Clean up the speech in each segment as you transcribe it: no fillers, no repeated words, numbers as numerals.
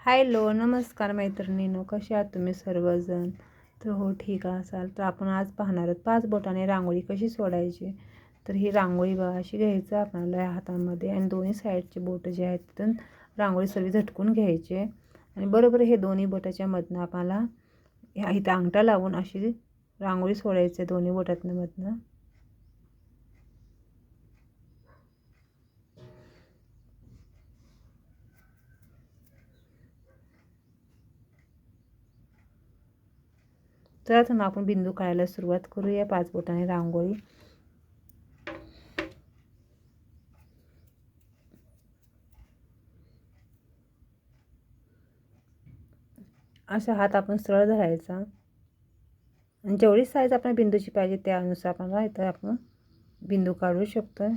Hello, नमस्कार मैत्रिणींनो, कसे आहात तुम्ही सर्वजण? तर हो, ठीक असाल तर आपण आज पाहणार आहोत 5 बोटाने रांगोळी कशी सोडायची. तर ही रांगोळी बघा अशी घ्यायचं आपल्याला हातामध्ये आणि दोन्ही साईडचे बोटं जे आहेत तिथून रांगोळी सर्व झटकून घ्यायचे आणि बरोबर हे दोन्ही बोटाच्या मधनं आपल्याला इथं अंगठा लावून अशी रांगोळी सोडायची दोन्ही बोटातनं मधनं. तर आता मग आपण बिंदू काढायला सुरुवात करूया 5 बोटाने रांगोळी. असा हात आपण सरळ धरायचा आणि जेवढी साईज आपल्या बिंदूची पाहिजे त्यानुसार आपल्याला इथं आपण बिंदू काढू शकतो.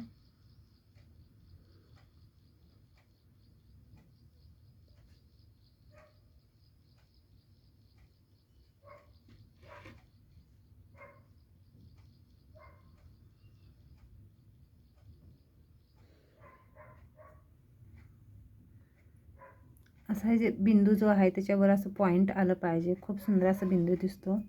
असा हे जे बिंदू जो आहे त्याच्यावर असं पॉइंट आलं पाहिजे. खूप सुंदर असा बिंदू दिसतो.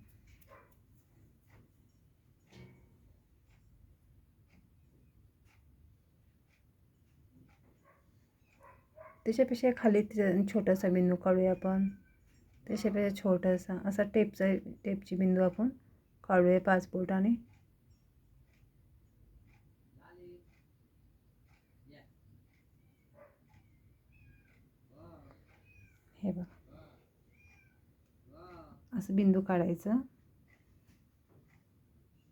त्याच्यापेक्षा खाली छोटासा बिंदू काढूया आपण. त्याच्यापेक्षा छोटासा असा टेपची बिंदू आपण काढूया 5 बोटाने. हे बघा असं बिंदू काढायचं.